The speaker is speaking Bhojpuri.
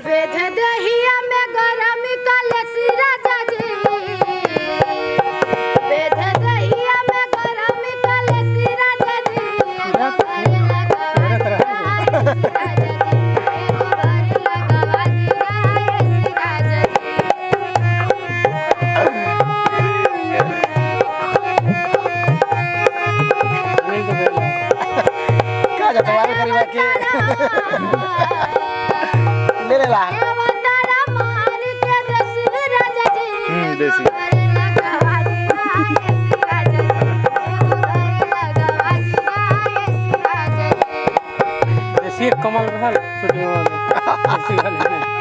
वेध दहिया में गरम कलसी राजा जी वेध दहिया में गरम कलसी राजा जी एगो घर लगवा राजा जी एगो घर लगवा दिया राजा जी क्या जाता है करीबा के ले ले ला देवतारा मार के देसी राजा जी देसी। एगो घर लगवा दिया राजा जी एगो घर लगवा दिया राजा जी देसी कमल रहल छोटी वाला देसी वाले